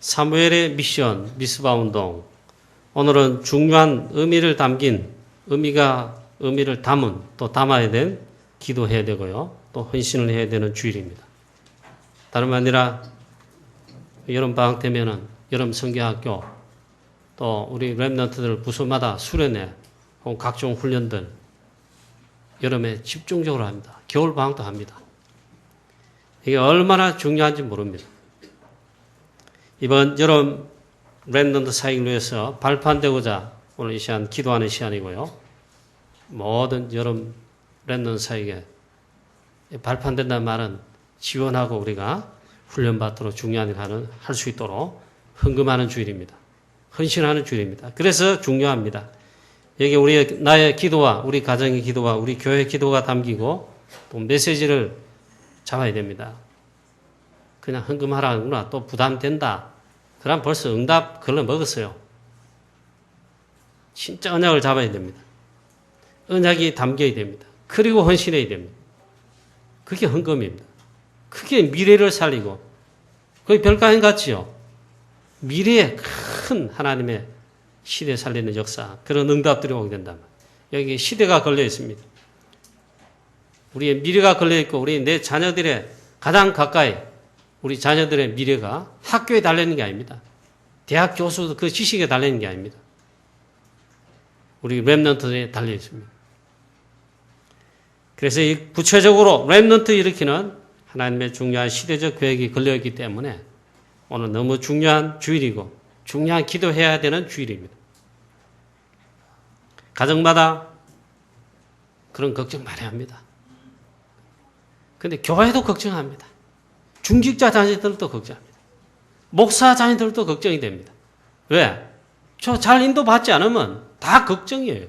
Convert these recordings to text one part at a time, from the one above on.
사무엘의 미션, 미스바 운동. 오늘은 중요한 의미를 담긴, 의미를 담은, 또 담아야 된 기도해야 되고요. 또 헌신을 해야 되는 주일입니다. 다름 아니라 여름방학 되면은 여름 성경학교, 또 우리 랩런트들 부서마다 수련회, 혹은 각종 훈련들, 여름에 집중적으로 합니다. 겨울방학도 합니다. 이게 얼마나 중요한지 모릅니다. 이번 여름 랩런트 사역을 위해서 발판되고자 오늘 이 시간 기도하는 시간이고요. 모든 여름 랩런트 사역에 발판된다는 말은 지원하고 우리가 훈련받도록 중요한 일을 할 수 있도록 헌금하는 주일입니다. 헌신하는 주일입니다. 그래서 중요합니다. 여기 나의 기도와 우리 가정의 기도와 우리 교회 기도가 담기고 또 메시지를 잡아야 됩니다. 그냥 헌금하라구나 또 부담된다. 그럼 벌써 응답 걸러 먹었어요. 진짜 언약을 잡아야 됩니다. 언약이 담겨야 됩니다. 그리고 헌신해야 됩니다. 그게 헌금입니다. 그게 미래를 살리고 거의 별가행 같지요. 미래에 큰 하나님의 시대 살리는 역사, 그런 응답들이 오게 된다면 여기 시대가 걸려 있습니다. 우리의 미래가 걸려 있고 우리 내 자녀들의 가장 가까이 우리 자녀들의 미래가 학교에 달리는 게 아닙니다. 대학 교수도 그 지식에 달리는 게 아닙니다. 우리 랩런트에 달려 있습니다. 그래서 이 구체적으로 랩런트 일으키는 하나님의 중요한 시대적 계획이 걸려있기 때문에 오늘 너무 중요한 주일이고 중요한 기도해야 되는 주일입니다. 가정마다 그런 걱정 많이 합니다. 근데 교회도 걱정합니다. 중직자 자녀들도 걱정합니다. 목사 자녀들도 걱정이 됩니다. 왜? 저 잘 인도받지 않으면 다 걱정이에요.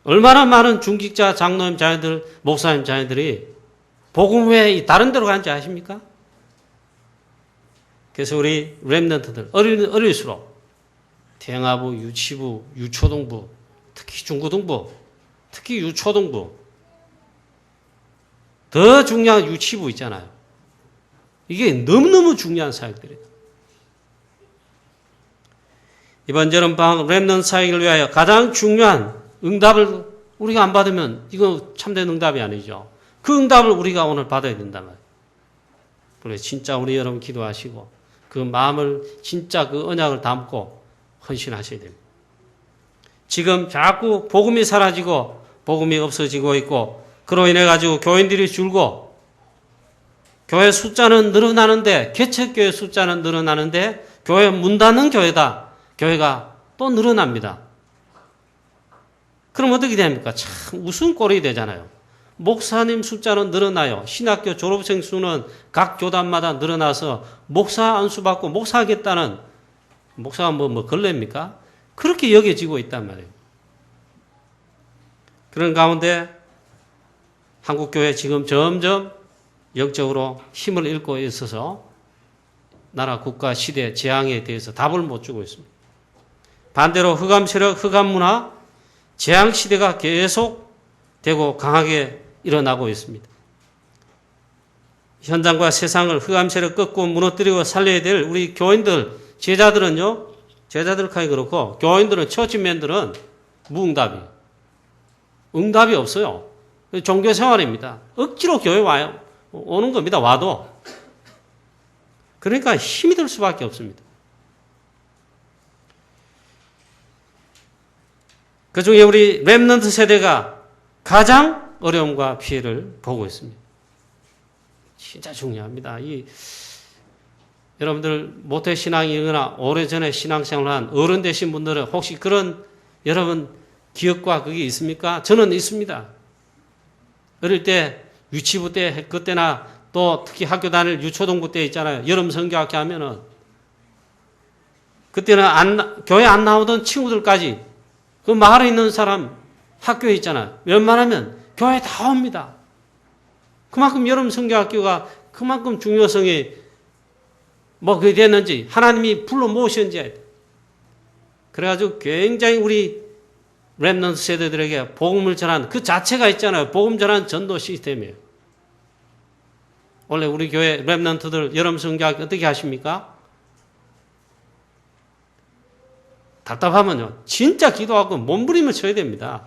얼마나 많은 중직자 장로님 자녀들, 목사님 자녀들이 복음 외에 다른 데로 가는지 아십니까? 그래서 우리 랩런트들 어릴수록 대형아부, 유치부, 유초등부, 특히 중고등부, 특히 유초등부, 더 중요한 유치부 있잖아요. 이게 너무너무 중요한 사역들이에요. 이번 여름방학 랩런트 사역을 위하여 가장 중요한 응답을 우리가 안 받으면 이거 참된 응답이 아니죠. 그 응답을 우리가 오늘 받아야 된단 말이에요. 그래서 진짜 우리 여러분 기도하시고 그 마음을 진짜 그 언약을 담고 헌신하셔야 됩니다. 지금 자꾸 복음이 사라지고 복음이 없어지고 있고 그로 인해 가지고 교인들이 줄고 교회 숫자는 늘어나는데 개척교회 숫자는 늘어나는데 교회 문 닫는 교회다. 교회가 또 늘어납니다. 그럼 어떻게 됩니까? 참 우스운 꼴이 되잖아요. 목사님 숫자는 늘어나요. 신학교 졸업생 수는 각 교단마다 늘어나서 목사 안수받고 목사하겠다는 목사가 뭐 걸레입니까? 그렇게 여겨지고 있단 말이에요. 그런 가운데 한국교회 지금 점점 영적으로 힘을 잃고 있어서 나라, 국가, 시대, 재앙에 대해서 답을 못 주고 있습니다. 반대로 흑암 세력, 흑암 문화, 재앙 시대가 계속 되고 강하게 일어나고 있습니다. 현장과 세상을 흑암 세력 꺾고 무너뜨리고 살려야 될 우리 교인들, 제자들은요, 제자들까지 그렇고 교인들은, 처치맨들은 무응답이에요. 응답이 없어요. 종교 생활입니다. 억지로 교회 와요. 오는 겁니다. 와도. 그러니까 힘이 들 수밖에 없습니다. 그중에 우리 랩런트 세대가 가장 어려움과 피해를 보고 있습니다. 진짜 중요합니다. 여러분들 모태신앙이거나 오래전에 신앙생활을 한 어른 되신 분들은 혹시 그런 여러분 기억과 그게 있습니까? 저는 있습니다. 어릴 때 유치부 때 그때나 또 특히 학교 다닐 유초등부 때 있잖아요. 여름 성경학교 하면은 그때는 교회 안 나오던 친구들까지 그 마을에 있는 사람 학교에 있잖아요. 웬만하면 교회 다 옵니다. 그만큼 여름 성경학교가 그만큼 중요성이 그게 됐는지 하나님이 불러 모으셨는지 그래가지고 굉장히 우리 랩런트 세대들에게 복음을 전하는 그 자체가 있잖아요. 복음 전하는 전도 시스템이에요. 원래 우리 교회 렘넌트들 여름 성교학 어떻게 하십니까? 답답하면요. 진짜 기도하고 몸부림을 쳐야 됩니다.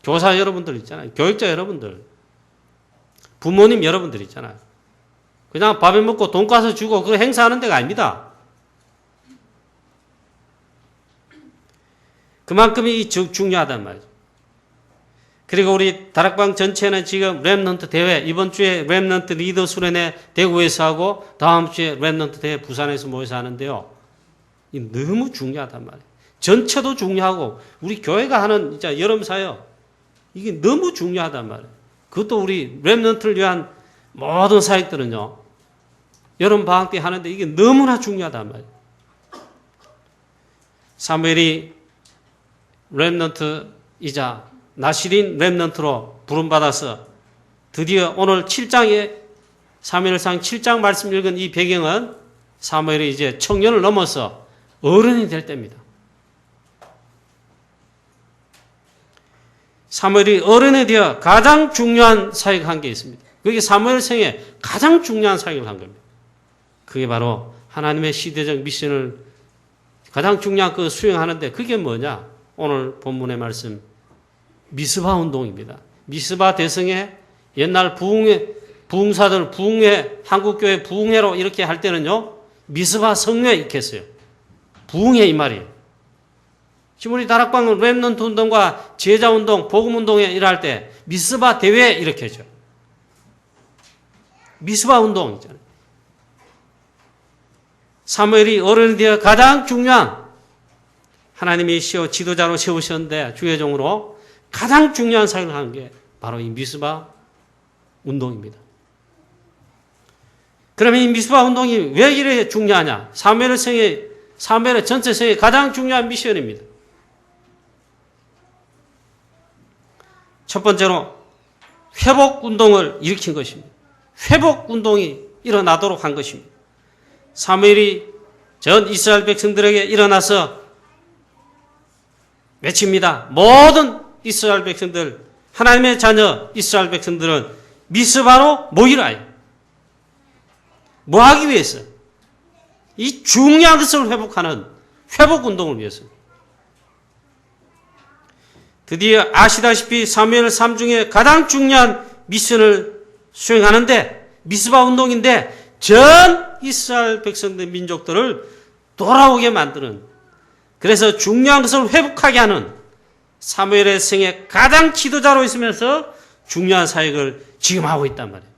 교사 여러분들 있잖아요. 교육자 여러분들. 부모님 여러분들 있잖아요. 그냥 밥에 먹고 돈가스 주고 그거 행사하는 데가 아닙니다. 그만큼이 중요하단 말이죠. 그리고 우리 다락방 전체는 지금 렘넌트 대회, 이번 주에 렘넌트 리더 수련회 대구에서 하고 다음 주에 렘넌트 대회 부산에서 모여서 하는데요. 이 너무 중요하단 말이에요. 전체도 중요하고 우리 교회가 하는 진짜 여름 사역 이게 너무 중요하단 말이에요. 그것도 우리 렘넌트를 위한 모든 사역들은요. 여름 방학 때 하는데 이게 너무나 중요하단 말이에요. 사무엘이 렘넌트이자 나실인 렘넌트로 부름받아서 드디어 오늘 7장에 사무엘상 7장 말씀 읽은 이 배경은 사무엘이 이제 청년을 넘어서 어른이 될 때입니다. 사무엘이 어른이 되어 가장 중요한 사역을 한 게 있습니다. 그게 사무엘 생에 가장 중요한 사역을 한 겁니다. 그게 바로 하나님의 시대적 미션을 가장 중요한 그 수행하는데 그게 뭐냐? 오늘 본문의 말씀 미스바 운동입니다. 미스바 대성에 옛날 부흥사들 부흥회 한국교회 부흥회로 이렇게 할 때는요. 미스바 성회에 익혔어요. 부흥회 이 말이에요. 지금 우리 다락방은 렘넌트 운동과 제자 운동, 복음 운동에 일할 때 미스바 대회 이렇게 하죠. 미스바 운동 있잖아요. 사무엘이 어른이 되어 가장 중요한 하나님이 지도자로 세우셨는데 주의종으로 가장 중요한 사역을 하는 게 바로 이 미스바 운동입니다. 그러면 이 미스바 운동이 왜 이렇게 중요하냐? 사무엘의 전체 생의 가장 중요한 미션입니다. 첫 번째로 회복 운동을 일으킨 것입니다. 회복 운동이 일어나도록 한 것입니다. 사무엘이 전 이스라엘 백성들에게 일어나서 외칩니다. 모든 이스라엘 백성들, 하나님의 자녀 이스라엘 백성들은 미스바로 모이라. 뭐 하기 위해서? 이 중요한 것을 회복하는 회복 운동을 위해서. 드디어 아시다시피 사무엘 3중에 가장 중요한 미션을 수행하는데 미스바 운동인데 전 이스라엘 백성들 민족들을 돌아오게 만드는 그래서 중요한 것을 회복하게 하는 사무엘의 생애 가장 지도자로 있으면서 중요한 사역을 지금 하고 있단 말이에요.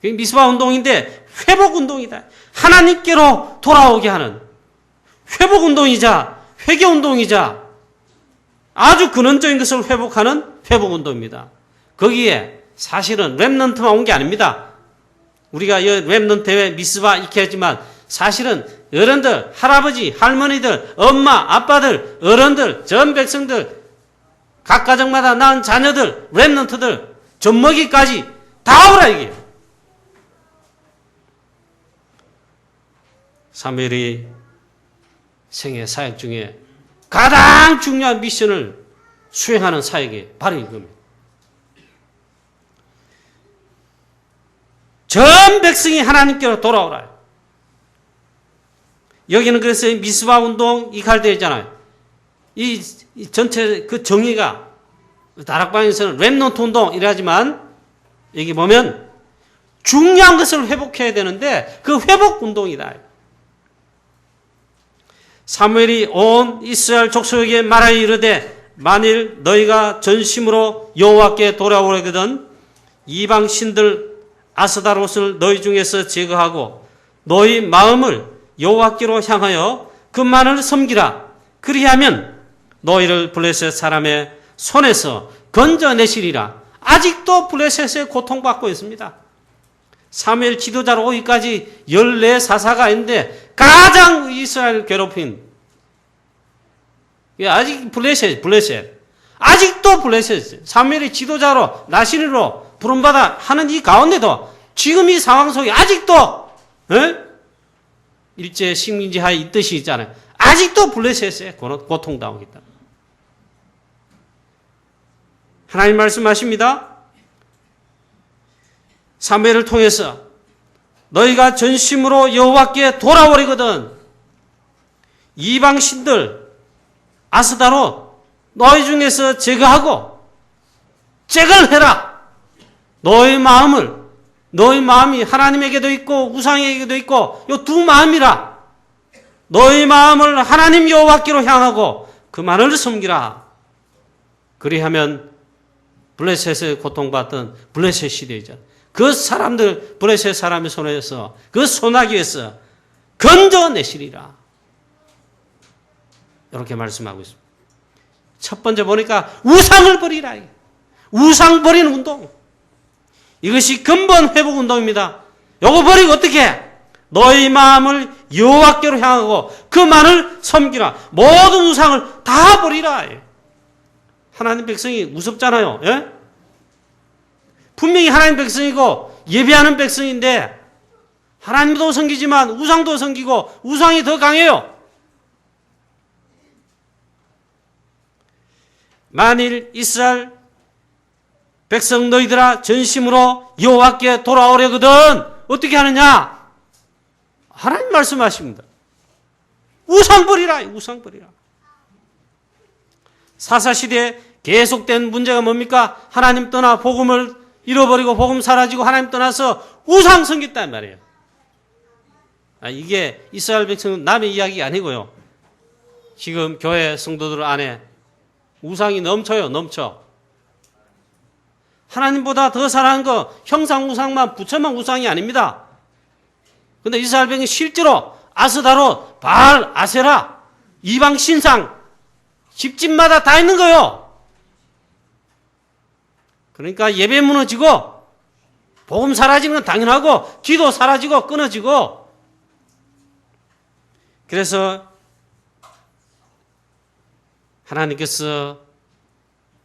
그게 미스바 운동인데 회복 운동이다. 하나님께로 돌아오게 하는 회복 운동이자 회개 운동이자 아주 근원적인 것을 회복하는 회복 운동입니다. 거기에 사실은 렘넌트만 온 게 아닙니다. 우리가 이 렘넌트 대회 미스바 이렇게 했지만 사실은 어른들, 할아버지, 할머니들, 엄마, 아빠들, 어른들, 전 백성들, 각 가정마다 낳은 자녀들, 렘넌트들, 젖먹이까지 다 오라 이게. 사무엘이 생애 사역 중에 가장 중요한 미션을 수행하는 사역이 바로 이겁니다. 전 백성이 하나님께로 돌아오라. 여기는 그래서 미스바 운동 이칼대잖아요. 이 전체 그 정의가 다락방에서는 렘넌트 운동 이라지만 여기 보면 중요한 것을 회복해야 되는데 그 회복 운동이다. 사무엘이 온 이스라엘 족속에게 말하여 이르되 만일 너희가 전심으로 여호와께 돌아오려거든 이방 신들 아스다롯을 너희 중에서 제거하고 너희 마음을 여호와께로 향하여 그만을 섬기라. 그리하면 너희를 블레셋 사람의 손에서 건져내시리라. 아직도 블레셋에 고통받고 있습니다. 사무엘 지도자로 오기까지 14사사가 있는데 가장 이스라엘 괴롭힌 아직 블레셋 아직도 블레셋 사무엘이 지도자로 나신으로 부름받아 하는 이 가운데도 지금 이 상황 속에 아직도 일제 식민지 하에 이 뜻이 있잖아요. 아직도 블레셋에 고통당하고 있다. 하나님 말씀하십니다. 사무엘을 통해서 너희가 전심으로 여호와께 돌아오리거든 이방 신들 아스다롯 너희 중에서 제거하고 제거해라. 너희 마음이 하나님에게도 있고 우상에게도 있고 이 두 마음이라. 너희 마음을 하나님 여호와께로 향하고 그만을 섬기라. 그리하면 블레셋에 고통받던 블레셋 시대이죠. 그 사람들 블레셋 사람의 손에서 그 소나기에서 건져내시리라. 이렇게 말씀하고 있습니다. 첫 번째 보니까 우상을 버리라. 우상 버리는 운동. 이것이 근본 회복 운동입니다. 요거 버리고 어떻게? 너희 마음을 여호와께로 향하고 그만을 섬기라. 모든 우상을 다 버리라. 하나님 백성이 무섭잖아요. 예? 분명히 하나님 백성이고 예배하는 백성인데 하나님도 섬기지만 우상도 섬기고 우상이 더 강해요. 만일 이스라엘 백성 너희들아 전심으로 여호와께 돌아오려거든 어떻게 하느냐? 하나님 말씀하십니다. 우상 버리라. 우상 버리라. 사사시대에 계속된 문제가 뭡니까? 하나님 떠나 복음을 잃어버리고 복음 사라지고 하나님 떠나서 우상 섬겼단 말이에요. 이게 이스라엘 백성은 남의 이야기가 아니고요. 지금 교회 성도들 안에 우상이 넘쳐요. 넘쳐. 하나님보다 더 사랑하는 거 형상 우상만 부처만 우상이 아닙니다. 근데 이스라엘 백성이 실제로 아스다롯, 바알, 아세라, 이방 신상 집집마다 다 있는 거예요. 그러니까 예배 무너지고 복음 사라지는 건 당연하고 기도 사라지고 끊어지고 그래서 하나님께서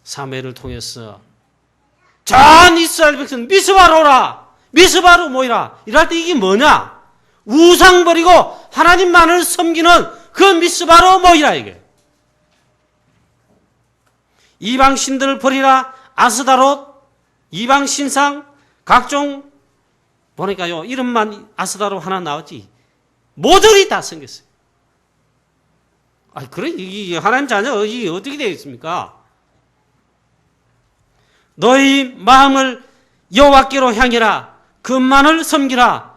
사무엘을 통해서 전 이스라엘 백성 미스바로 오라. 미스바로 모이라. 이럴 때 이게 뭐냐? 우상 버리고 하나님만을 섬기는 그 미스바로 모이라 이게. 이방 신들을 버리라. 아스다롯, 이방 신상, 각종 보니까요 이름만 아스다롯 하나 나왔지 모조리 다 섬겼어요. 그래 이 하나님 자녀 이게 어떻게 되겠습니까? 너희 마음을 여호와께로 향해라. 그만을 섬기라.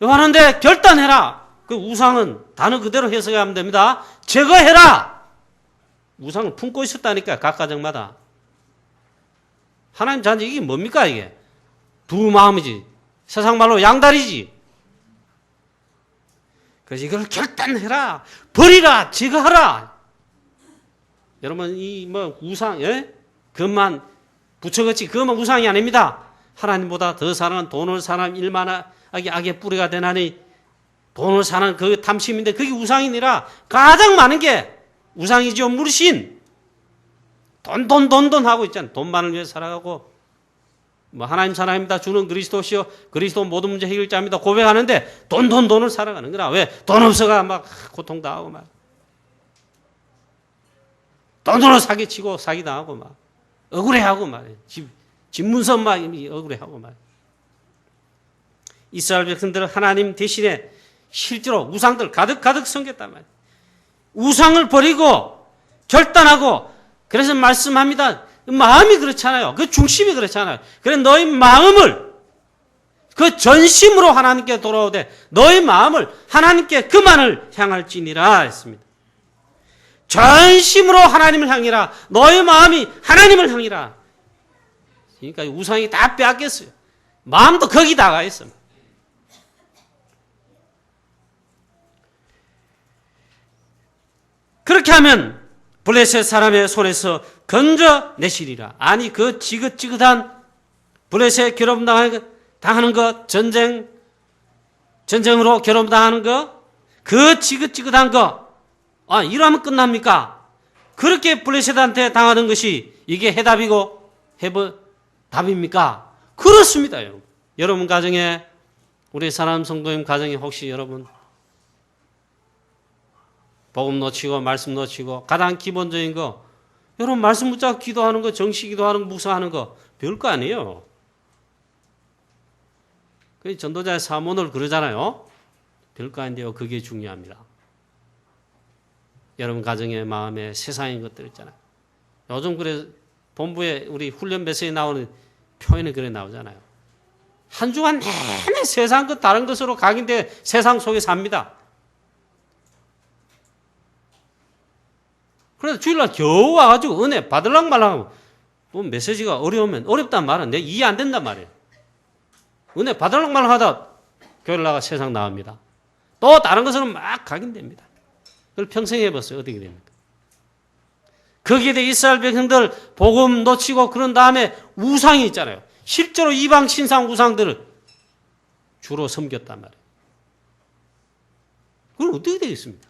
하는데 결단해라. 그 우상은 단어 그대로 해석하면 됩니다. 제거해라. 우상을 품고 있었다니까 각 가정마다. 하나님 자녀 이게 뭡니까 이게? 두 마음이지. 세상 말로 양다리지. 그래서 이걸 결단해라. 버리라. 제거하라. 여러분 이 우상 그것만 부처같이 그것만 우상이 아닙니다. 하나님보다 더 사랑하는 돈을 사람 일만 악의 뿌리가 되나니 돈을 사는 그 탐심인데 그게 우상이니라. 가장 많은 게 우상이죠. 물신. 돈 하고 있잖아요. 돈만을 위해 살아가고 하나님 사랑입니다. 주는 그리스도시요 그리스도 모든 문제 해결자입니다. 고백하는데 돈을 살아가는 거라. 왜? 돈 없어가 막 고통당하고 막 돈으로 사기치고 사기당하고 막 억울해하고 말이에요. 집 문서 막 억울해하고 말이에요. 이스라엘 백성들은 하나님 대신에 실제로 우상들 가득 섬겼단 말이에요. 우상을 버리고 결단하고 그래서 말씀합니다. 마음이 그렇잖아요. 그 중심이 그렇잖아요. 그래 너희 마음을 그 전심으로 하나님께 돌아오되 너희 마음을 하나님께 그만을 향할지니라 했습니다. 전심으로 하나님을 향이라. 너희 마음이 하나님을 향이라. 그러니까 우상이 다 빼앗겼어요. 마음도 거기 다가 있습니다. 그렇게 하면 블레셋 사람의 손에서 건져내시리라. 아니 그 지긋지긋한 블레셋 괴롭당하는 것, 전쟁으로 괴롭당하는 것, 그 지긋지긋한 것, 이러면 끝납니까? 그렇게 블레셋한테 당하는 것이 이게 해답이고 답입니까? 그렇습니다, 여러분. 여러분 가정에 우리 사람 성도님 가정에 혹시 여러분 복음 놓치고 말씀 놓치고 가장 기본적인 거 여러분 말씀 붙잡고 기도하는 거 정시 기도하는 거 묵상하는 거 별거 아니에요. 그 전도자의 사모를 그러잖아요. 별거 아닌데요. 그게 중요합니다. 여러분 가정의 마음에 세상인 것들 있잖아요. 요즘 그래 본부에 우리 훈련 메시지 나오는 표현이 그래 나오잖아요. 한 주간 내내 세상 것 다른 것으로 각인돼 세상 속에 삽니다. 그래서 주일날 겨우 와가지고 은혜 받으려고 말라고 또 메시지가 어려우면 어렵단 말은 내 이해 안 된단 말이에요. 은혜 받으려고 말라고 하다 교회를 나가 세상 나옵니다. 또 다른 것으로 막 각인됩니다. 그걸 평생 해봤어요. 어떻게 됩니까? 거기에 대해 이스라엘 백성들 복음 놓치고 그런 다음에 우상이 있잖아요. 실제로 이방 신상 우상들을 주로 섬겼단 말이에요. 그럼 어떻게 되겠습니까?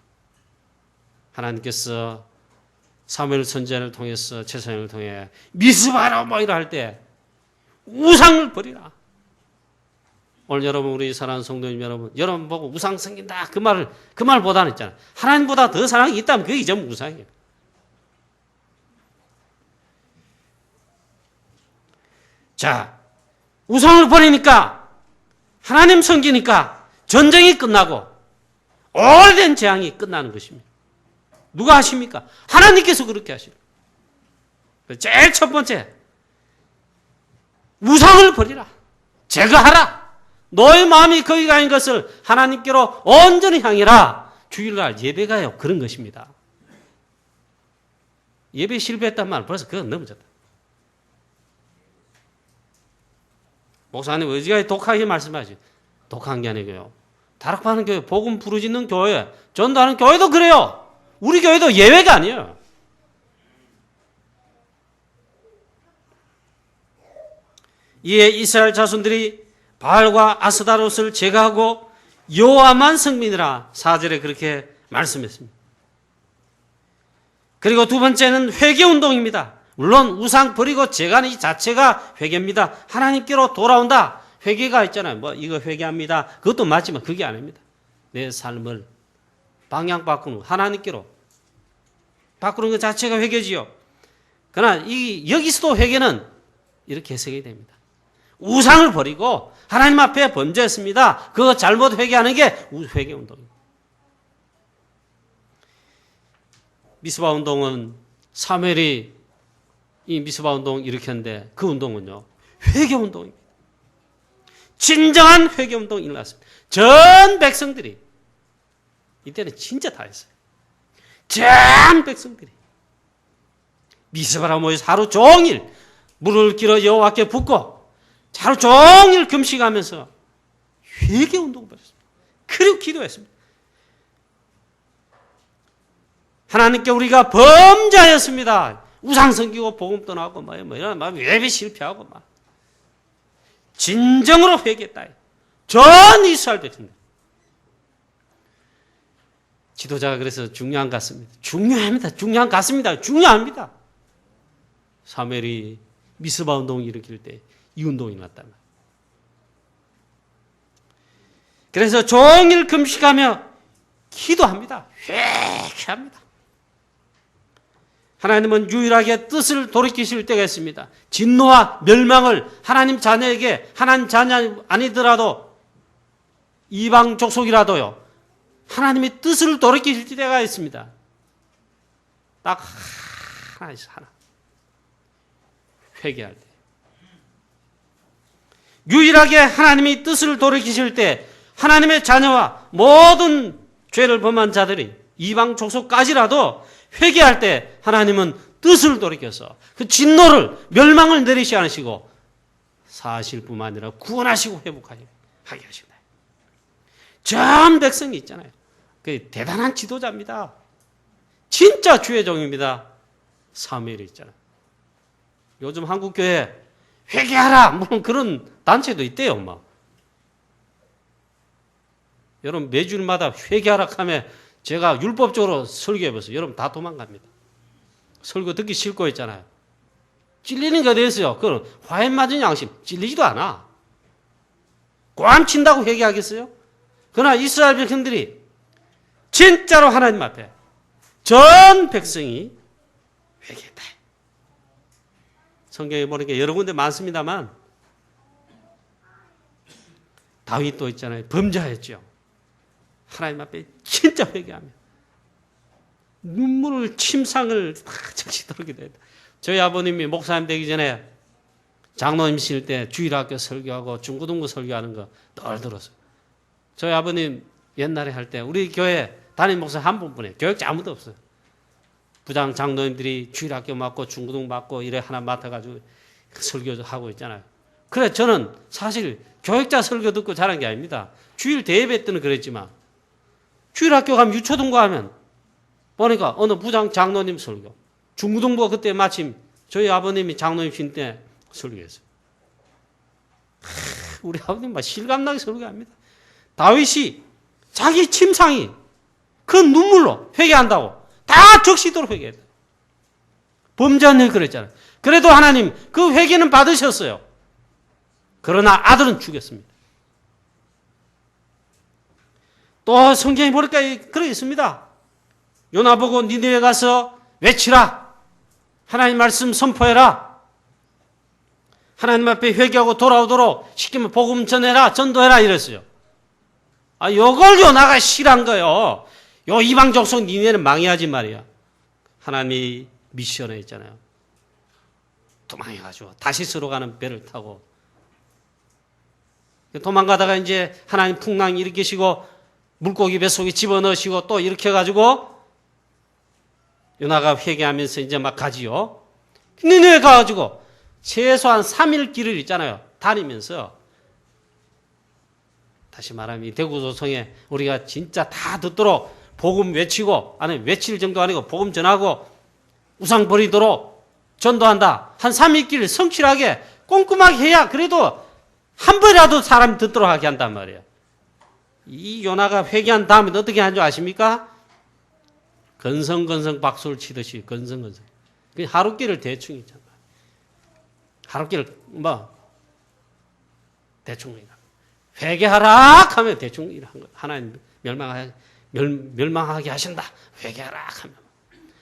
하나님께서 사무엘 선지자를 통해서 제사장을 통해 미스바라 뭐 이러 할 때 우상을 버리라. 오늘 여러분 우리 사랑하는 성도님 여러분 보고 우상 섬긴다 그 말보다는 있잖아요. 하나님보다 더 사랑이 있다면 그게 전부 우상이에요. 자, 우상을 버리니까 하나님 섬기니까 전쟁이 끝나고 오래된 재앙이 끝나는 것입니다. 누가 하십니까? 하나님께서 그렇게 하시죠. 제일 첫 번째, 우상을 버리라. 제거하라. 너의 마음이 거기 가 있는 것을 하나님께로 온전히 향해라. 주일날 예배가요. 그런 것입니다. 예배 실패했단 말 벌써 그건 넘어졌다. 목사님 어지간히 독하게 말씀하지. 독한 게 아니고요. 다락방하는 교회, 복음 부르짖는 교회, 전도하는 교회도 그래요. 우리 교회도 예외가 아니에요. 이에 이스라엘 자손들이 바알과 아스다롯을 제거하고 여호와만 성민이라 4절에 그렇게 말씀했습니다. 그리고 두 번째는 회개운동입니다. 물론 우상 버리고 제거하는 이 자체가 회개입니다. 하나님께로 돌아온다. 회개가 있잖아요. 뭐 이거 회개합니다. 그것도 맞지만 그게 아닙니다. 내 삶을 방향 바꾸는 하나님께로 바꾸는 것 자체가 회개지요. 그러나 여기서도 회개는 이렇게 해석이 됩니다. 우상을 버리고 하나님 앞에 범죄했습니다. 그거 잘못 회개하는 게 회개 운동입니다. 미스바 운동은 사무엘이 이 미스바 운동 일으켰는데 그 운동은요. 회개 운동입니다. 진정한 회개 운동이 일어났습니다. 전 백성들이 이때는 진짜 다 했어요. 전 백성들이 미스바라 모여서 하루 종일 물을 길어 여호와께 붓고 하루 종일 금식하면서 회개 운동을 벌였습니다. 그리고 기도했습니다. 하나님께 우리가 범죄하였습니다. 우상 섬기고 복음 떠나고 뭐 이런 예배 실패하고 막 진정으로 회개했다. 전 이스라엘 백성들. 지도자가 그래서 중요한 것 같습니다. 중요합니다. 중요한 것 같습니다. 중요합니다. 사무엘이 미스바 운동을 일으킬 때 이 운동이 났단 말이에요. 그래서 종일 금식하며 기도합니다. 회개합니다. 하나님은 유일하게 뜻을 돌이키실 때가 있습니다. 진노와 멸망을 하나님 자녀에게 하나님 자녀 아니더라도 이방 족속이라도요. 하나님의 뜻을 돌이키실 때가 있습니다. 딱 하나 있어 하나. 회개할 때. 유일하게 하나님의 뜻을 돌이키실 때 하나님의 자녀와 모든 죄를 범한 자들이 이방 족속까지라도 회개할 때 하나님은 뜻을 돌이켜서 그 진노를 멸망을 내리시 않으시고 사실 뿐만 아니라 구원하시고 회복하게 하게 하신다. 전 백성이 있잖아요. 그 대단한 지도자입니다. 진짜 주의 종입니다. 사무엘이 있잖아요. 요즘 한국교회 회개하라 물론 그런 단체도 있대요. 막. 여러분 매주일마다 회개하라 하면 제가 율법적으로 설교해봤어요. 여러분 다 도망갑니다. 설교 듣기 싫고 있잖아요. 찔리는 게 어디 있어요? 그건 화해 맞은 양심. 찔리지도 않아. 꽝 친다고 회개하겠어요? 그러나 이스라엘 백성들이 진짜로 하나님 앞에 전 백성이 회개했다. 성경에 보니까 여러 군데 많습니다만 다윗도 있잖아요. 범죄했죠. 하나님 앞에 진짜 회개하며 눈물을 침상을 적시 돌게 돼요. 저희 아버님이 목사님 되기 전에 장로님이실 때 주일학교 설교하고 중고등부 설교하는 거 늘 들었어요. 저희 아버님 옛날에 할 때 우리 교회 담임 목사 한 분뿐이에요. 교육자 아무도 없어요. 부장 장로님들이 주일학교 맡고 중고등 맡고 이래 하나 맡아가지고 설교하고 있잖아요. 그래 저는 사실 교육자 설교 듣고 자란 게 아닙니다. 주일 대예배 때는 그랬지만 주일학교 가면 유초등부 하면 보니까 어느 부장 장로님 설교, 중고등부가 그때 마침 저희 아버님이 장로님이신 때 설교했어요. 우리 아버님 막 실감나게 설교합니다. 다윗이 자기 침상이 그 눈물로 회개한다고 다 적시도록 회개했다. 범죄한 일 그랬잖아요. 그래도 하나님 그 회개는 받으셨어요. 그러나 아들은 죽였습니다. 또 성경에 보니까 그러 있습니다. 요나 보고 니네에 가서 외치라. 하나님 말씀 선포해라. 하나님 앞에 회개하고 돌아오도록 시키면 복음 전해라. 전도해라 이랬어요. 요걸 요나가 싫어한 거예요. 요 이방 족속 니네는 망해야지 말이야. 하나님이 미션에 있잖아요. 도망해가지고 다시스로 가는 배를 타고 도망가다가 이제 하나님 풍랑 일으키시고 물고기 뱃속에 집어넣으시고 또 이렇게 해가지고 요나가 회개하면서 이제 막 가지요. 니네에 가가지고 최소한 3일 길을 있잖아요. 다니면서 다시 말하면 이 대구조성에 우리가 진짜 다 듣도록 복음 외치고 아니 외칠 정도 아니고 복음 전하고 우상 버리도록 전도한다. 한 3일 길 성실하게 꼼꼼하게 해야 그래도 한 번이라도 사람 듣도록 하게 한단 말이에요. 이 요나가 회개한 다음에 어떻게 한 줄 아십니까? 건성건성 박수를 치듯이 건성건성. 하룻길을 대충 있잖아요. 하룻길을 대충 회개하라 하면 대충 일한 거예요. 하나님 멸망하게 하신다. 회개하라 하면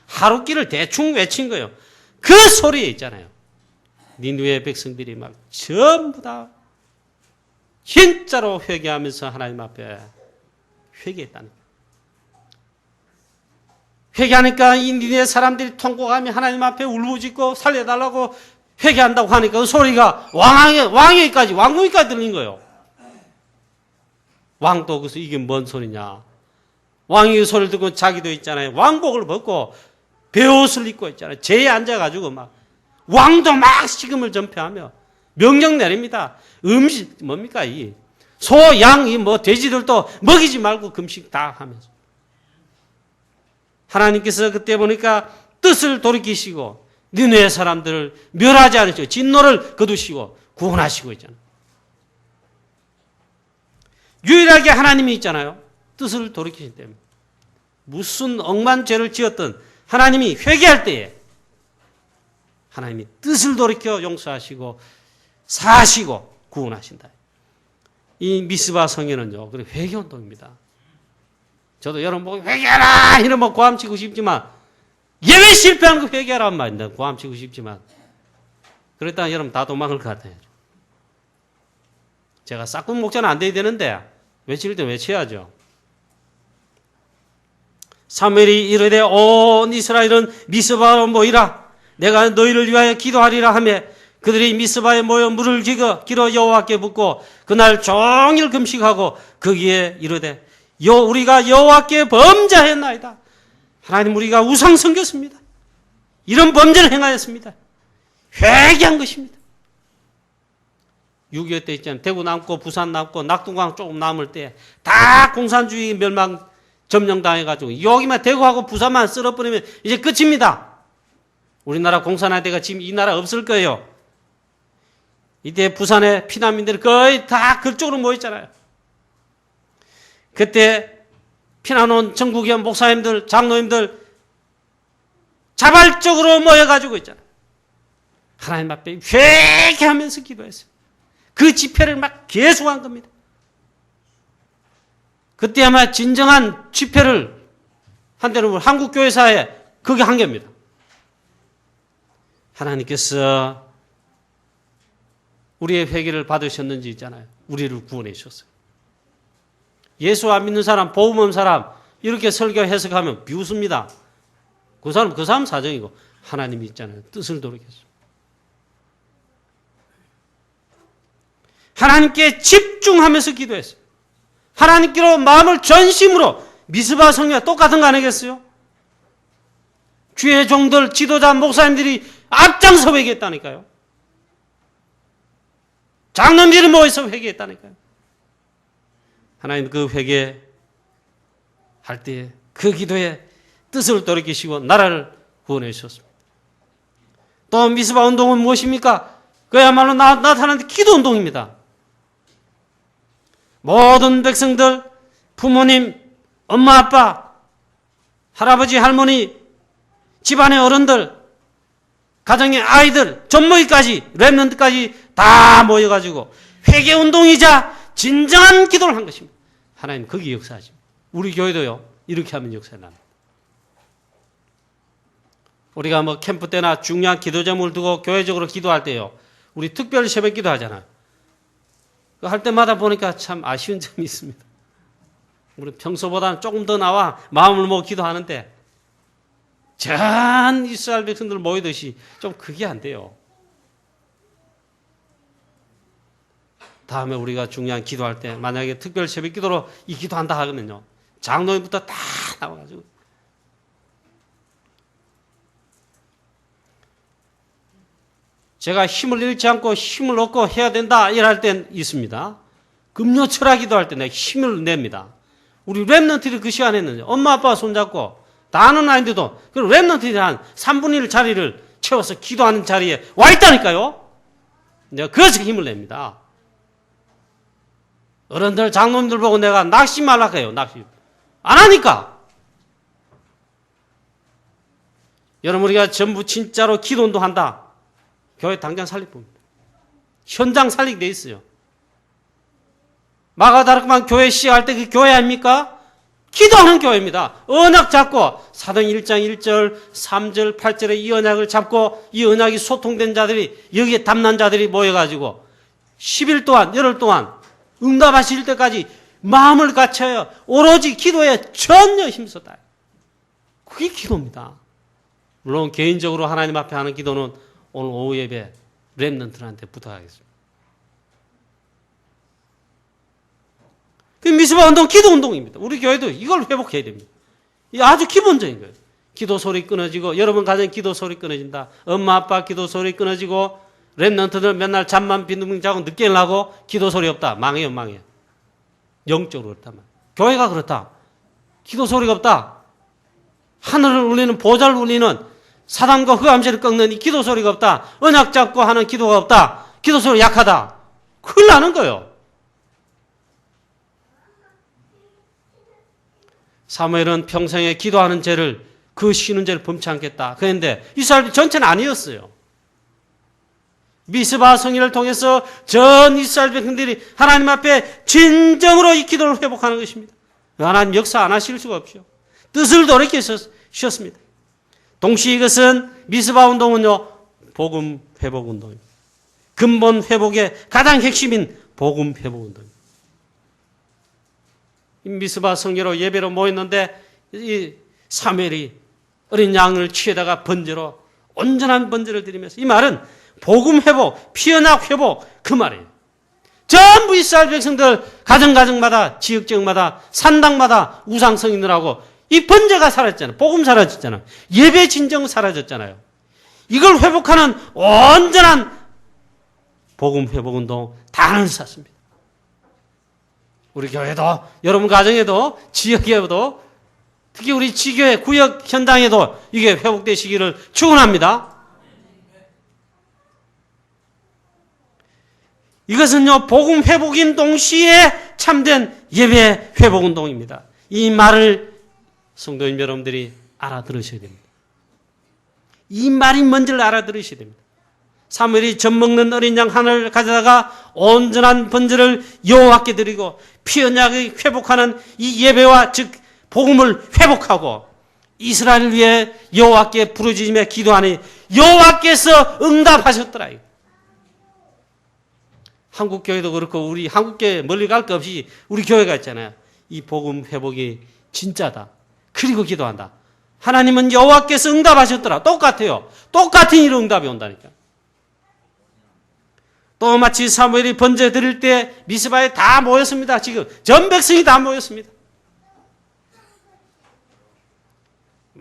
하룻길을 대충 외친 거예요. 그 소리에 있잖아요. 니느웨 백성들이 막 전부 다 진짜로 회개하면서 하나님 앞에 회개했다는 거예요. 회개하니까 이 니느웨 사람들이 통곡하며 하나님 앞에 울부짖고 살려달라고 회개한다고 하니까 그 소리가 왕궁까지 들린 거예요. 왕도 그래서 이게 뭔 소리냐. 왕이 그 소리를 듣고 자기도 있잖아요. 왕복을 벗고 베옷을 입고 있잖아요. 제에 앉아가지고 막 왕도 막 식음을 전폐하며 명령 내립니다. 음식 뭡니까 이 소, 양, 돼지들도 먹이지 말고 금식 다 하면서 하나님께서 그때 보니까 뜻을 돌이키시고 니느웨 사람들을 멸하지 않으시고 진노를 거두시고 구원하시고 있잖아요. 유일하게 하나님이 있잖아요. 뜻을 돌이키신 때문에. 무슨 억만 죄를 지었던 하나님이 회개할 때에 하나님이 뜻을 돌이켜 용서하시고 사하시고 구원하신다. 이 미스바 성회는요. 회개운동입니다. 저도 여러분 보고 회개하라 이러면 고함치고 싶지만 예외 실패하는 거 회개하라는 말인데 고함치고 싶지만 그랬다가 여러분 다 도망갈 것 같아요. 제가 싹군 목자는 안 돼야 되는데 외칠 때 외쳐야죠. 사무엘이 이르되 온 이스라엘은 미스바로 모이라. 내가 너희를 위하여 기도하리라 하며 그들이 미스바에 모여 물을 길어 여호와께 붓고 그날 종일 금식하고 거기에 이르되 우리가 여호와께 범죄하였나이다. 하나님 우리가 우상 섬겼습니다. 이런 범죄를 행하였습니다. 회개한 것입니다. 6.25 때 있잖아요. 대구 남고 부산 남고 낙동강 조금 남을 때 다 공산주의 멸망 점령당해가지고 여기만 대구하고 부산만 쓸어버리면 이제 끝입니다. 우리나라 공산화대가 지금 이 나라 없을 거예요. 이때 부산의 피난민들이 거의 다 그쪽으로 모였잖아요. 그때 피난 온 전국의 목사님들, 장로님들 자발적으로 모여가지고 있잖아요. 하나님 앞에 회개하면서 기도했어요. 그 집회를 막 계속한 겁니다. 그때 아마 진정한 집회를 한 데는 한국교회사에 그게 한 겁니다. 하나님께서 우리의 회개를 받으셨는지 있잖아요. 우리를 구원해 주셨어요. 예수 안 믿는 사람, 복음 없는 사람 이렇게 설교 해석하면 비웃습니다. 그 사람 사정이고 하나님이 있잖아요. 뜻을 돌이켰어요. 하나님께 집중하면서 기도했어요. 하나님께로 마음을 전심으로 미스바 성회와 똑같은 거 아니겠어요? 주의 종들, 지도자, 목사님들이 앞장서 회개했다니까요. 장로님들이 모여서 회개했다니까요. 하나님 그 회개할 때 그 기도에 뜻을 돌이키시고 나라를 구원해 주셨습니다. 또 미스바 운동은 무엇입니까? 그야말로 나타나는 기도 운동입니다. 모든 백성들, 부모님, 엄마, 아빠, 할아버지, 할머니, 집안의 어른들, 가정의 아이들, 전모기까지, 렘넌트까지 다 모여가지고 회개운동이자 진정한 기도를 한 것입니다. 하나님 거기 역사하십니다. 우리 교회도요, 이렇게 하면 역사에 납니다. 우리가 뭐 캠프 때나 중요한 기도 제목을 두고 교회적으로 기도할 때요, 우리 특별 새벽 기도 하잖아요. 할 때마다 보니까 참 아쉬운 점이 있습니다. 우리 평소보다는 조금 더 나와 마음을 먹고 기도하는데 전 이스라엘 백성들 모이듯이 좀 그게 안 돼요. 다음에 우리가 중요한 기도할 때 만약에 특별 새벽 기도로 이 기도한다 하면요, 장로님부터 다 나와가지고 제가 힘을 잃지 않고 힘을 얻고 해야 된다 이럴 땐 있습니다. 금요 철학 기도할 때 내가 힘을 냅니다. 우리 렘넌트들이 그 시간에는 엄마 아빠가 손잡고 다 아는 아이인데도 그 렘넌트들이 한 3분의 1 자리를 채워서 기도하는 자리에 와 있다니까요. 내가 그래서 힘을 냅니다. 어른들 장로님들 보고 내가 낚시 말라고 해요. 낚시 안 하니까. 여러분 우리가 전부 진짜로 기도 운동한다. 교회 당장 살릴 뿐입니다. 현장 살리게 돼 있어요. 마가다락방 교회 시작할 때 그 교회 아닙니까? 기도하는 교회입니다. 언약 잡고 사도행 1장 1절 3절 8절에 이 언약을 잡고 이 언약이 소통된 자들이 여기에 담난 자들이 모여가지고 10일 동안 열흘 동안 응답하실 때까지 마음을 갖춰요. 오로지 기도에 전혀 힘썼다. 그게 기도입니다. 물론 개인적으로 하나님 앞에 하는 기도는 오늘 오후 예배 렘넌트한테 부탁하겠습니다. 그 미스바 운동 기도 운동입니다. 우리 교회도 이걸 회복해야 됩니다. 이 아주 기본적인 거예요. 기도 소리 끊어지고 여러분 가정 기도 소리 끊어진다. 엄마 아빠 기도 소리 끊어지고 렘넌트들 맨날 잠만 빈둥빈둥 자고 늦게 일어나고 기도 소리 없다. 망해요, 망해요. 영적으로 그렇단 말이에요. 교회가 그렇다. 기도 소리가 없다. 하늘을 울리는 보좌를 울리는 사단과 흑암세를 꺾는 이 기도 소리가 없다. 언약 잡고 하는 기도가 없다. 기도 소리 약하다. 큰일 나는 거예요. 사무엘은 평생에 기도하는 죄를 그 쉬는 죄를 범치 않겠다. 그런데 이스라엘 전체는 아니었어요. 미스바 성회를 통해서 전 이스라엘 백성들이 하나님 앞에 진정으로 이 기도를 회복하는 것입니다. 하나님 역사 안 하실 수가 없죠. 뜻을 돌이키셨습니다. 동시에 이것은 미스바 운동은요, 복음 회복 운동입니다. 근본 회복의 가장 핵심인 복음 회복 운동입니다. 미스바 성회로 예배로 모였는데 이 사무엘이 어린 양을 취에다가 번제로 온전한 번제를 드리면서, 이 말은 복음 회복, 피언약 회복 그 말이에요. 전부 이스라엘 백성들 가정마다 지역지역마다 산당마다 우상 성인들하고 이 번제가 사라졌잖아요. 복음 사라졌잖아요. 예배 진정 사라졌잖아요. 이걸 회복하는 온전한 복음 회복 운동 다 하셨습니다. 우리 교회도, 여러분 가정에도, 지역에도, 특히 우리 지교회 구역 현장에도 이게 회복되시기를 축원합니다. 이것은요, 복음 회복인 동시에 참된 예배 회복 운동입니다. 이 말을 성도님 여러분들이 알아들으셔야 됩니다. 이 말이 뭔지를 알아들으셔야 됩니다. 사무엘이 젖 먹는 어린 양 하나를 가져다가 온전한 번제를 여호와께 드리고 피 언약을 회복하는 이 예배와 즉 복음을 회복하고 이스라엘을 위해 여호와께 부르짖으며 기도하니 여호와께서 응답하셨더라. 한국 교회도 그렇고 우리 한국 교회 멀리 갈 거 없이 우리 교회가 있잖아요. 이 복음 회복이 진짜다. 그리고 기도한다. 하나님은 여호와께서 응답하셨더라. 똑같아요. 똑같은 일로 응답이 온다니까. 또 마치 사무엘이 번제 드릴 때 미스바에 다 모였습니다. 지금 전 백성이 다 모였습니다.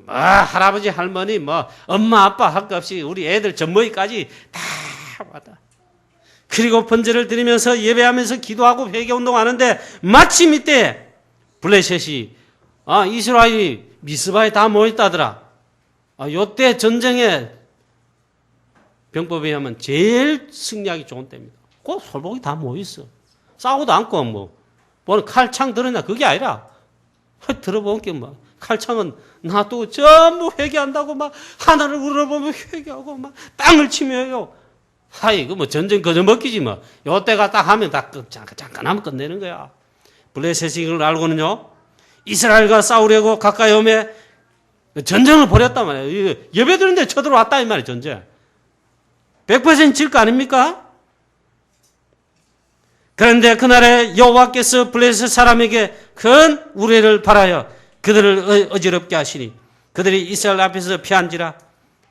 할아버지 할머니 엄마 아빠 할 것 없이 우리 애들 전모이까지 다 왔다. 그리고 번제를 드리면서 예배하면서 기도하고 회개운동하는데 마침 이때 블레셋이 이스라엘이 미스바에 다 모였다더라. 요때 전쟁에 병법에 의하면 제일 승리하기 좋은 때입니다. 그 솔복이 다 모였어. 싸우도 않고 칼창 들었냐 그게 아니라 들어보니까 칼창은 놔두고 전부 회개한다고 하나를 우러보며 회개하고 땅을 치며 해요. 전쟁 거저먹기지 요때가 딱 하면 다 잠깐 하면 끝내는 거야. 블레셋이 이걸 알고는요. 이스라엘과 싸우려고 가까이 오매 전쟁을 벌였단 말이에요. 예배 드리는데 쳐들어왔다 이 말이에요. 전쟁. 100% 질 거 아닙니까? 그런데 그날에 여호와께서 블레셋 사람에게 큰 우레를 발하여 그들을 어지럽게 하시니 그들이 이스라엘 앞에서 피한지라.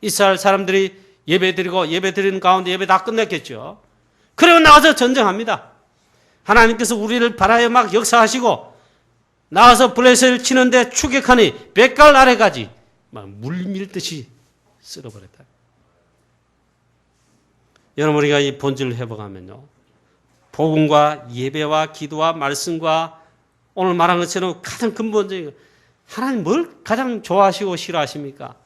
이스라엘 사람들이 예배드리고 예배드리는 가운데 예배 다 끝냈겠죠. 그리고 나와서 전쟁합니다. 하나님께서 우리를 발하여 막 역사하시고 나와서 블레셋을 치는데 추격하니 뱃갈 아래까지 막 물밀듯이 쓸어버렸다. 여러분 우리가 이 본질을 회복하면요. 복음과 예배와 기도와 말씀과 오늘 말한 것처럼 가장 근본적인 하나님 뭘 가장 좋아하시고 싫어하십니까?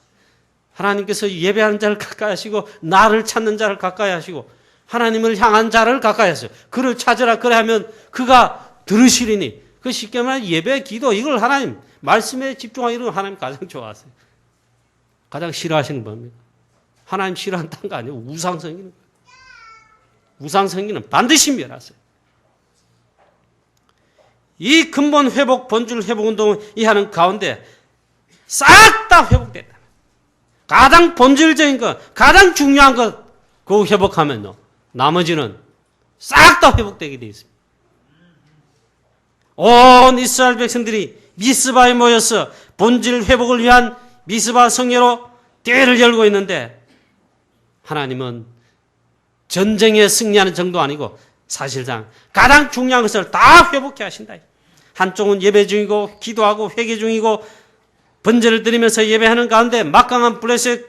하나님께서 예배하는 자를 가까이 하시고 나를 찾는 자를 가까이 하시고 하나님을 향한 자를 가까이 하세요. 그를 찾으라 그래 하면 그가 들으시리니 그 쉽게 말하면 예배, 기도 이걸 하나님 말씀에 집중하기를 하나님 가장 좋아하세요. 가장 싫어하시는 겁니다. 하나님 싫어한다는 거 아니에요. 우상 섬기는 거예요. 우상 섬기는 반드시 멸하세요. 이 근본 회복, 본질 회복 운동을 이 하는 가운데 싹 다 회복됐다. 가장 본질적인 것, 가장 중요한 것, 그거 회복하면요. 나머지는 싹 다 회복되게 되어 있습니다. 온 이스라엘 백성들이 미스바에 모여서 본질 회복을 위한 미스바 성회로 대회를 열고 있는데 하나님은 전쟁에 승리하는 정도 아니고 사실상 가장 중요한 것을 다 회복해 하신다. 한쪽은 예배 중이고 기도하고 회개 중이고 번제를 드리면서 예배하는 가운데 막강한 블레셋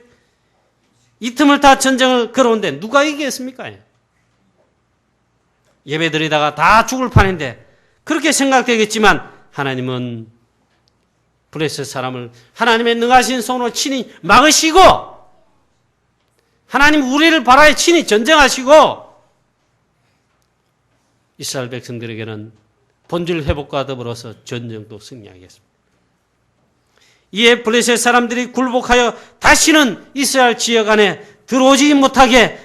이 틈을 다 전쟁을 걸어온데 누가 이기겠습니까? 예배 드리다가 다 죽을 판인데 그렇게 생각되겠지만 하나님은 블레셋 사람을 하나님의 능하신 손으로 친히 막으시고 하나님 우리를 바라에 친히 전쟁하시고 이스라엘 백성들에게는 본질 회복과 더불어서 전쟁도 승리하겠습니다. 이에 블레셋 사람들이 굴복하여 다시는 이스라엘 지역 안에 들어오지 못하게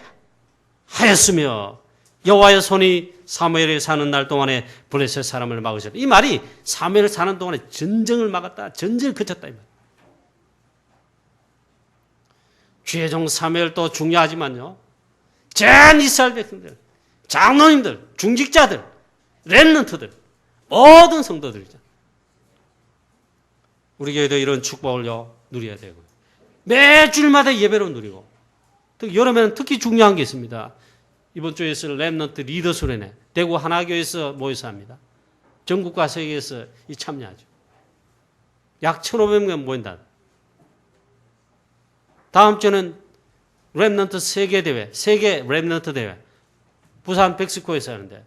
하였으며 여호와의 손이 사무엘이 사는 날 동안에 블레셋 사람을 막으셨다. 이 말이 사무엘이 사는 동안에 전쟁을 막았다. 전쟁을 그쳤다. 이 말. 주의 종 사무엘도 중요하지만요. 전 이스라엘 백성들, 장로님들, 중직자들, 렘넌트들, 모든 성도들이죠. 우리 교회도 이런 축복을요 누려야 되고 매 주일마다 예배로 누리고 특히 여름에는 특히 중요한 게 있습니다. 이번 주에 있을 렘넌트 리더 수련회 대구 하나교에서 모여서 합니다. 전국과 세계에서 참여하죠. 약 1,500명 모인다. 다음 주는 렘넌트 세계대회, 세계 렘넌트 대회 부산 백스코에서 하는데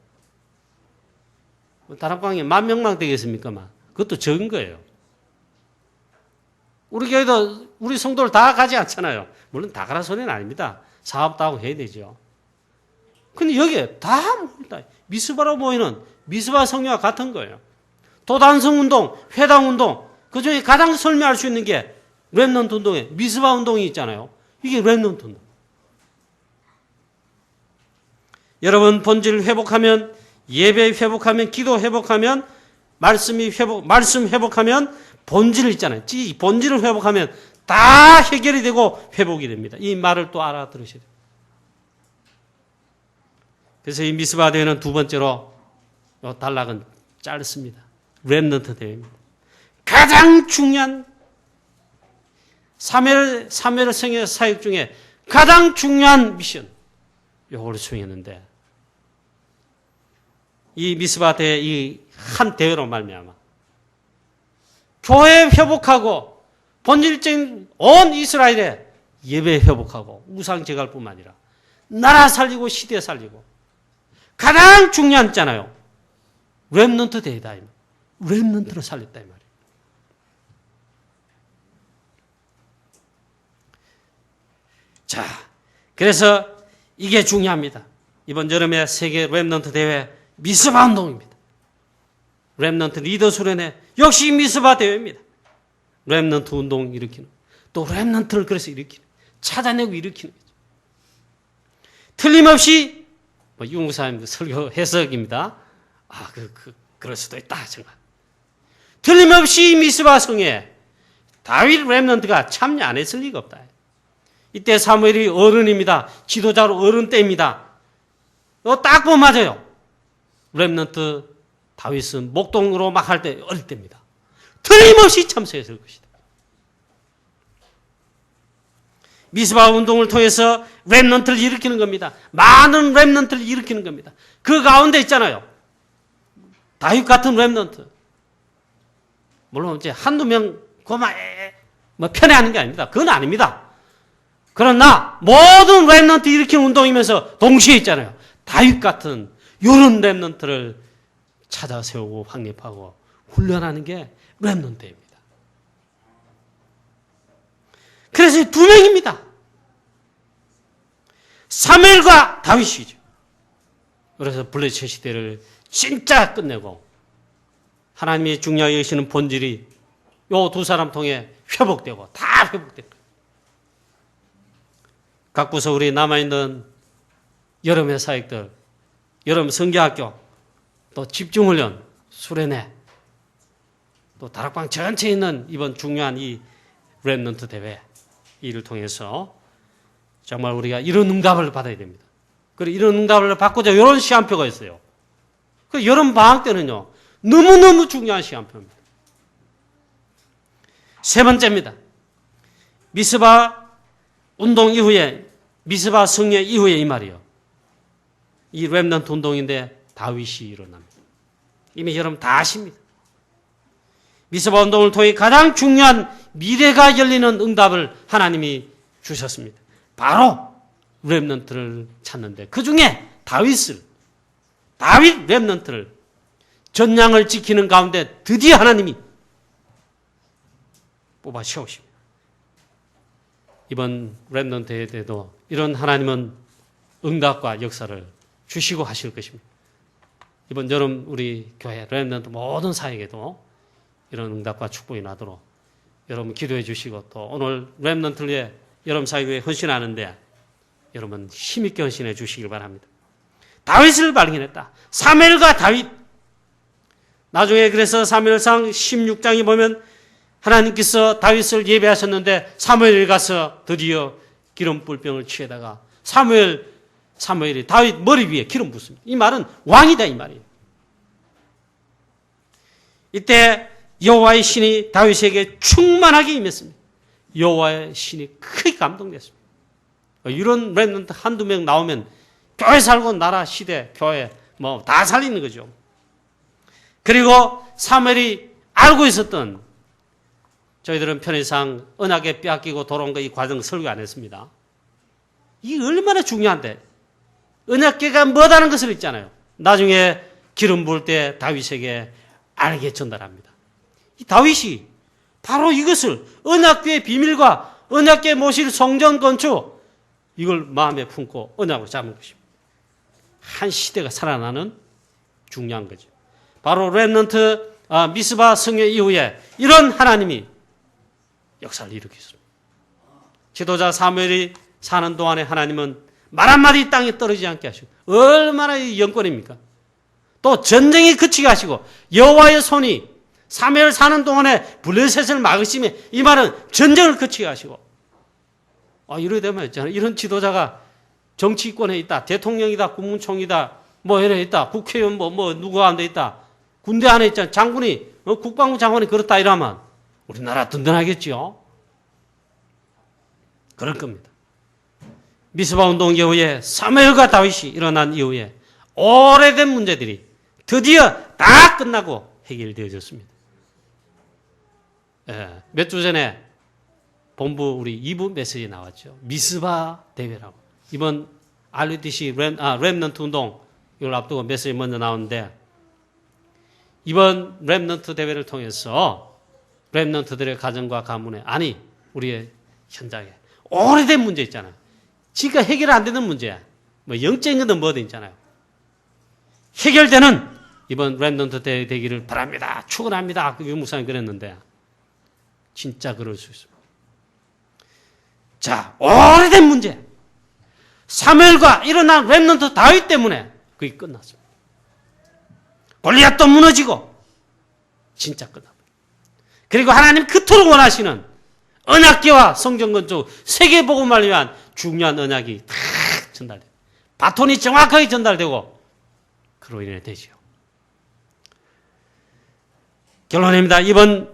다락방에 10,000명 되겠습니까? 그것도 적은 거예요. 우리 교회도 우리 성도를 다 가지 않잖아요. 물론 다 가라 소리는 아닙니다. 사업도 하고 해야 되죠. 근데 여기에 다 모인다. 미스바로 모이는 미스바 성회와 같은 거예요. 도단성 운동, 회당 운동, 그 중에 가장 설명할 수 있는 게 렘넌트 운동에 미스바 운동이 있잖아요. 이게 렘넌트 운동. 여러분 본질을 회복하면 예배 회복하면 기도 회복하면 말씀 회복하면 본질을 있잖아요. 이 본질을 회복하면 다 해결이 되고 회복이 됩니다. 이 말을 또 알아들으셔야 돼요. 그래서 이 미스바 대회는 두 번째로 단락은 짧습니다. 렘넌트 대회입니다. 가장 중요한 사무엘 성의 사역 중에 가장 중요한 미션, 요거를 수행했는데, 이 미스바 대회, 이 한 대회로 말미암아 교회 회복하고 본질적인 온 이스라엘의 예배 회복하고 우상 제갈뿐만 아니라 나라 살리고 시대 살리고 가장 중요한 있잖아요. 렘넌트 대회다. 렘넌트를 살렸다 이 말이에요. 자, 그래서 이게 중요합니다. 이번 여름에 세계 렘넌트 대회 미스바 운동입니다. 렘넌트 리더 수련회 역시 미스바 대회입니다. 렘넌트 운동 일으키는, 또 렘넌트를 그래서 일으키는, 찾아내고 일으키는 거죠. 틀림없이 유무사님 설교 해석입니다. 그럴 수도 있다 정말. 틀림없이 미스바 성에 다윗 렘넌트가 참여 안 했을 리가 없다. 이때 사무엘이 어른입니다. 지도자로 어른 때입니다. 딱 보면 맞아요. 렘넌트 다윗은 목동으로 막 할 때 어릴 때입니다. 틀림없이 참석했을 것이다. 미스바 운동을 통해서 렘넌트를 일으키는 겁니다. 많은 렘넌트를 일으키는 겁니다. 그 가운데 있잖아요. 다윗 같은 렘넌트. 물론 이제 한두 명 그만 편애하는 게 아닙니다. 그건 아닙니다. 그러나 모든 렘넌트 일으키는 운동이면서 동시에 있잖아요. 다윗 같은 이런 렘넌트를 찾아 세우고 확립하고 훈련하는 게 렘넌트입니다. 그래서 두 명입니다. 사무엘과 다윗이죠. 그래서 블레셋 시대를 진짜 끝내고 하나님이 중요하게 여기시는 본질이 요 두 사람 통해 회복되고 다 회복된 거예요. 각 부서 우리 남아있는 여름의 사역들, 여름 성교학교, 또 집중훈련, 수련회, 또 다락방 전체에 있는 이번 중요한 이 렘넌트 대회, 이를 통해서 정말 우리가 이런 응답을 받아야 됩니다. 그리고 이런 응답을 받고자 이런 시간표가 있어요. 그 여름 방학 때는요, 너무너무 중요한 시간표입니다. 세 번째입니다. 미스바 운동 이후에, 미스바 성회 이후에 이 말이요. 이 렘넌트 운동인데 다윗이 일어납니다. 이미 여러분 다 아십니다. 미스바 운동을 통해 가장 중요한 미래가 열리는 응답을 하나님이 주셨습니다. 바로 렘넌트를 찾는데 그 중에 다윗 렘넌트를 전량을 지키는 가운데 드디어 하나님이 뽑아 세우십니다. 이번 렘넌트 때도 이런 하나님은 응답과 역사를 주시고 하실 것입니다. 이번 여름 우리 교회 렘넌트 모든 사역에도 이런 응답과 축복이 나도록 여러분 기도해 주시고, 또 오늘 렘넌트를 위해 여러분 사역에 헌신하는데 여러분 힘있게 헌신해 주시길 바랍니다. 다윗을 발견했다. 사무엘과 다윗. 나중에 그래서 사무엘상 16장에 보면 하나님께서 다윗을 예배하셨는데 사무엘이 가서 드디어 기름 뿔병을 취해다가 사무엘이 다윗 머리 위에 기름 붓습니다. 이 말은 왕이다 이 말이에요. 이때 여호와의 신이 다윗에게 충만하게 임했습니다. 여호와의 신이 크게 감동됐습니다. 이런 렘넌트 한두 명 나오면 교회 살고 나라 시대 교회 뭐 다 살리는 거죠. 그리고 사무엘이 알고 있었던, 저희들은 편의상 언약에 빼앗기고 돌아온 거 이 과정 설교 안 했습니다. 이게 얼마나 중요한데, 언약궤가 뭐다는 것을 있잖아요. 나중에 기름 부을 때 다윗에게 알게 전달합니다. 이 다윗이 바로 이것을, 언약궤의 비밀과 언약궤 모실 성전 건축, 이걸 마음에 품고 언약을 잡은 것입니다. 한 시대가 살아나는 중요한 거죠. 바로 렘넌트 미스바 성회 이후에 이런 하나님이 역사를 일으켰습니다. 지도자 사무엘이 사는 동안에 하나님은 말 한마디 땅에 떨어지지 않게 하시고, 얼마나 영권입니까? 또 전쟁이 그치게 하시고, 여호와의 손이 사무엘 사는 동안에 블레셋을 막으시며, 이 말은 전쟁을 그치게 하시고, 이래 되면 있잖아요. 이런 지도자가 정치권에 있다, 대통령이다, 국무총리다, 뭐 이래 있다, 국회의원 뭐 누구 안에 있다, 군대 안에 있잖아요. 장군이 국방부 장관이 그렇다 이러면 우리나라 든든하겠지요. 그럴 겁니다. 미스바 운동 이후에 사무엘과 다윗이 일어난 이후에 오래된 문제들이 드디어 다 끝나고 해결되어졌습니다. 몇 주 전에 본부 우리 2부 메시지 나왔죠. 미스바 대회라고. 이번 RUTC 렘넌트 운동 이걸 앞두고 메시지 먼저 나오는데 이번 렘넌트 대회를 통해서 렘넌트들의 가정과 가문에 아니 우리의 현장에 오래된 문제 있잖아요. 지금 해결 안 되는 문제 뭐 영적인 것도 뭐든 있잖아요. 해결되는 이번 렘넌트 대회 되기를 바랍니다. 축원합니다. 유 목사님 그랬는데 진짜 그럴 수 있습니다. 자, 오래된 문제. 사무엘과 일어난 렘넌트 다윗 때문에 그게 끝났습니다. 골리앗도 무너지고 진짜 끝납니다. 그리고 하나님 그토록 원하시는 언약궤와 성경건축 세계복음을 위한 중요한 언약이 다 전달돼요. 바톤이 정확하게 전달되고 그로 인해 되죠. 결론입니다. 이번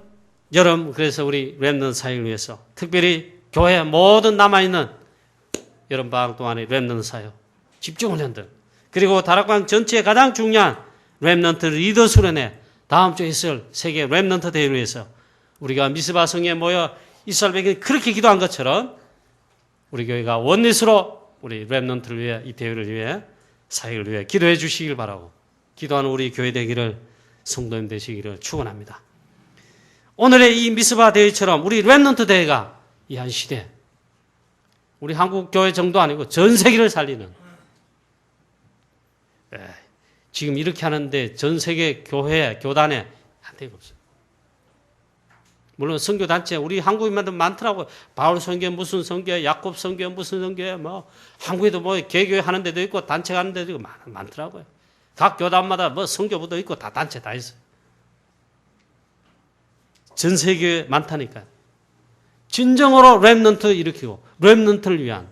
여름 그래서 우리 렘넌트 사역을 위해서 특별히 교회 모든 남아있는 여름 방학 동안의 렘넌트 사역 집중훈련들 그리고 다락방 전체에 가장 중요한 렘넌트 리더 수련회 다음 주에 있을 세계 렘넌트 대회를 위해서 우리가 미스바 성에 모여 이스라엘 백성이 그렇게 기도한 것처럼 우리 교회가 원리스로 우리 렘넌트를 위해 이 대회를 위해 사역을 위해 기도해 주시길 바라고 기도하는 우리 교회 되기를 성도님 되시기를 축원합니다. 오늘의 이 미스바 대회처럼 우리 렘넌트 대회가 이 한 시대 우리 한국 교회 정도 아니고 전 세계를 살리는 지금 이렇게 하는데 전 세계 교회 교단에 한 대가 없어요. 물론 선교 단체 우리 한국인만도 많더라고요. 바울 선교 무슨 선교, 야곱 선교 무슨 선교, 뭐 한국에도 뭐 개교회 하는 데도 있고 단체 하는 데도 있고 많더라고요. 각 교단마다 뭐 선교부도 있고 다 단체 다 있어요. 전 세계에 많다니까요. 진정으로 렘넌트 일으키고 렘넌트를 위한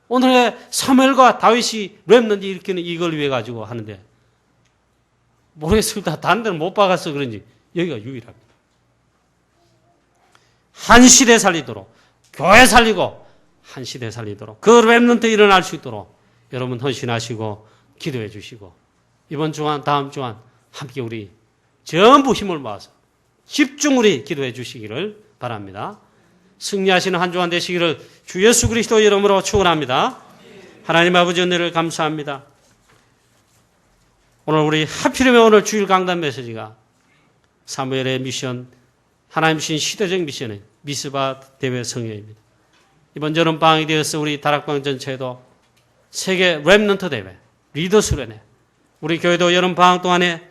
오늘의 사무엘과 다윗이 렘넌트 일으키는 이걸 위해 가지고 하는데 모르겠습니다. 다른 데는 못 박아서 그런지 여기가 유일합니다. 한 시대 살리도록 교회 살리고 한 시대 살리도록 그 렘넌트 일어날 수 있도록 여러분 헌신하시고 기도해 주시고 이번 주간 다음 주간 함께 우리 전부 힘을 모아서 집중 우리 기도해 주시기를 바랍니다. 승리하시는 한 주간 되시기를 주 예수 그리스도 이름으로 축원합니다. 하나님 아버지 은혜를 감사합니다. 오늘 우리 하필이면 오늘 주일 강단 메시지가 사무엘의 미션 하나님 주신 시대적 미션의 미스바 대회 성회입니다. 이번 여름 방학이 되어서 우리 다락방 전체에도 세계 렘넌트 대회 리더 수련회 우리 교회도 여름 방학 동안에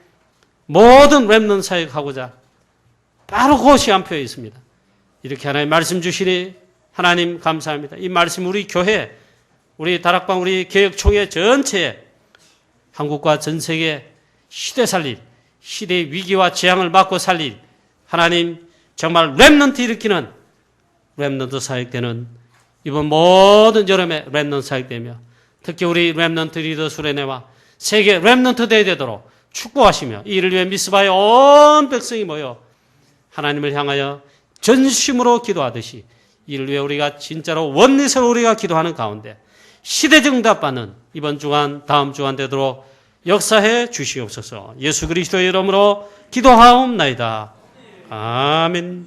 모든 렘넌트 사역하고자 바로 그 시간표에 있습니다. 이렇게 하나님 말씀 주시니 하나님 감사합니다. 이 말씀 우리 교회 우리 다락방 우리 개혁총회 전체에 한국과 전 세계 시대 살릴 시대의 위기와 재앙을 막고 살릴 하나님 정말 렘넌트 일으키는 렘넌트 사역되는 이번 모든 여름에 렘넌트 사역되며 특히 우리 렘넌트 리더 수련회와 세계 렘넌트 대회 되도록 축복하시며 이를 위해 미스바의 온 백성이 모여 하나님을 향하여 전심으로 기도하듯이 이를 위해 우리가 진짜로 원리스로 우리가 기도하는 가운데 시대적 응답받는 이번 주간 다음 주간 되도록 역사해 주시옵소서. 예수 그리스도의 이름으로 기도하옵나이다. 아멘.